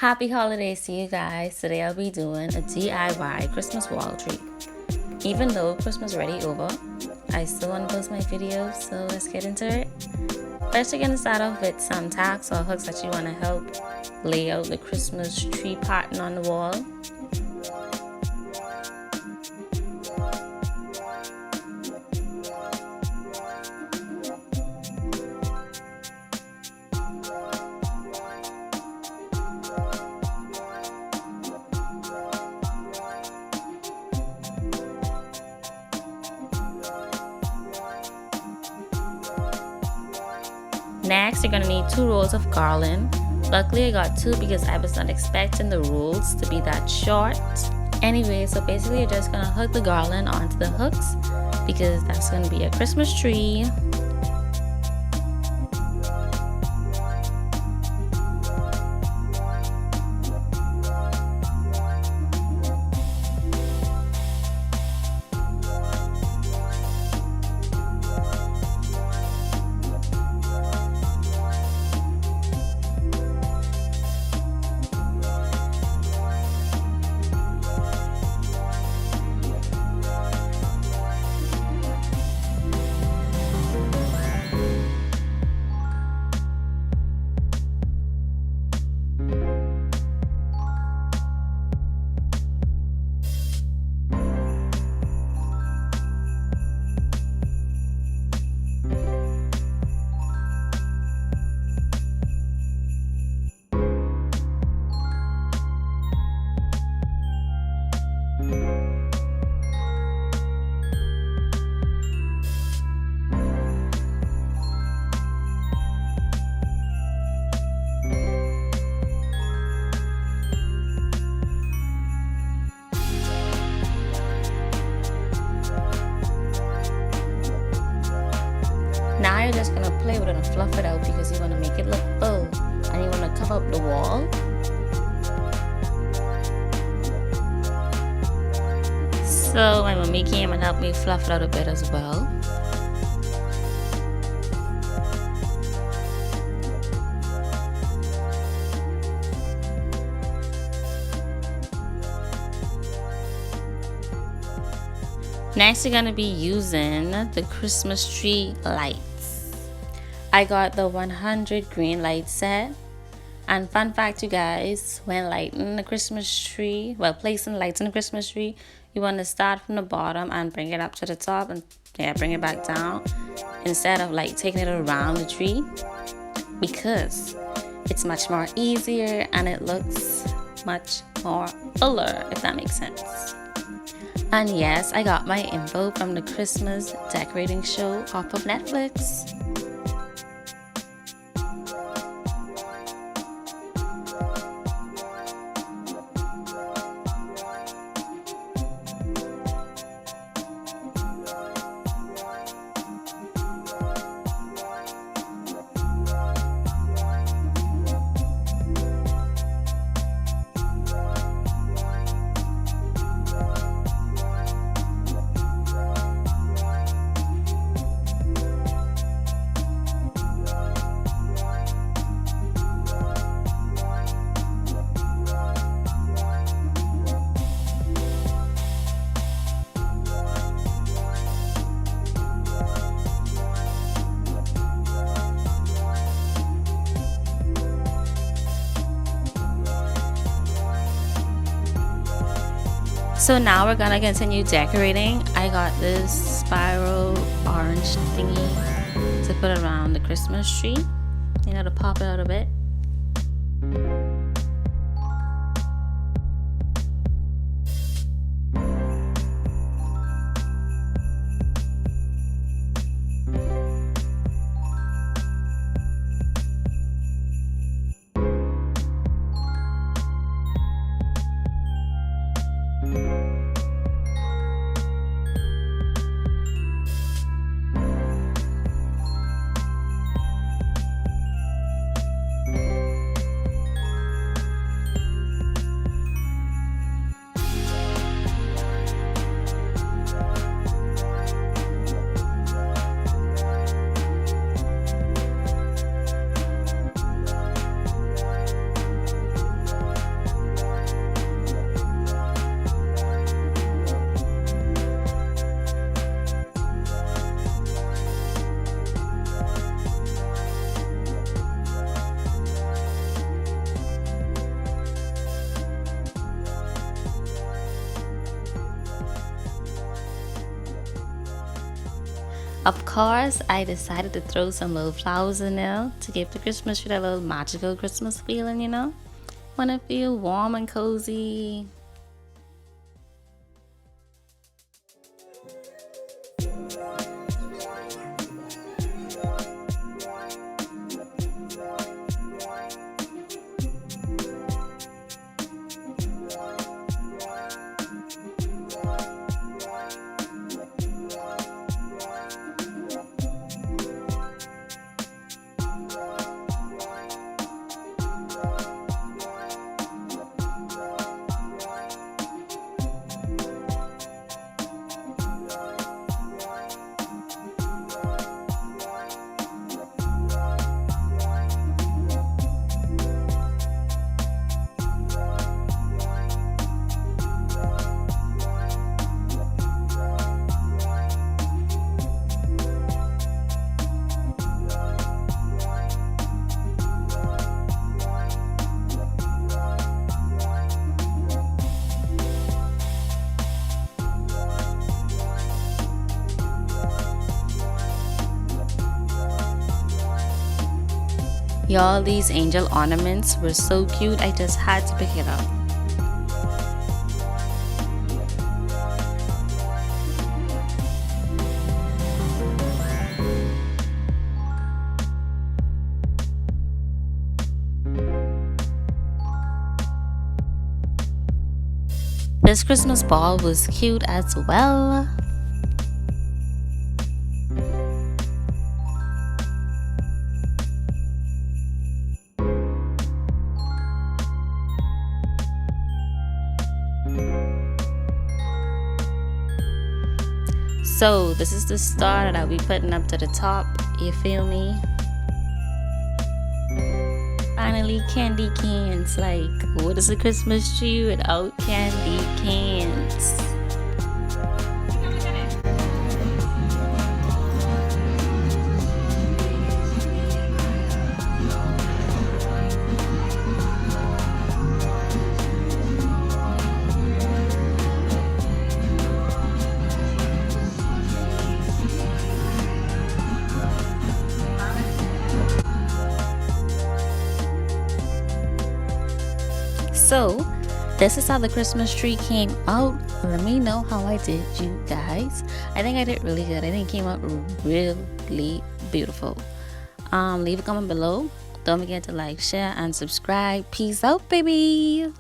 Happy holidays to you guys. Today I'll be doing a DIY Christmas wall tree. Even though Christmas is already over, I still want to post my videos, so let's get into it. First, you're going to start off with some tacks or hooks that you want to help lay out the Christmas tree pattern on the wall. Next, you're going to need 2 rolls of garland. Luckily, I got 2 because I was not expecting the rolls to be that short. Anyway, so basically you're just going to hook the garland onto the hooks because that's going to be a Christmas tree. Now you're just going to play with it and fluff it out because you want to make it look full and you want to cover up the wall. So my mommy came and helped me fluff it out a bit as well. Next, you're going to be using the Christmas tree lights. I got the 100 green light set. And fun fact, you guys, when lighting the Christmas tree, placing lights in the Christmas tree, you want to start from the bottom and bring it up to the top and bring it back down instead of like taking it around the tree, because it's much more easier and it looks much more fuller, if that makes sense. And yes, I got my info from the Christmas decorating show off of Netflix. So now we're gonna continue decorating. I got this spiral orange thingy to put around the Christmas tree, to pop it out a bit. Of course, I decided to throw some little flowers in there to give the Christmas tree that little magical Christmas feeling, you know? Want to feel warm and cozy. Y'all, these angel ornaments were so cute, I just had to pick it up. This Christmas ball was cute as well. So this is the star that I'll be putting up to the top, you feel me? Finally, candy cans. Like, what is a Christmas tree without candy cans? So this is how the Christmas tree came out. Let me know how I did, you guys. I think I did really good. I think it came out really beautiful. Leave a comment below. Don't forget to like, share, and subscribe. Peace out, baby.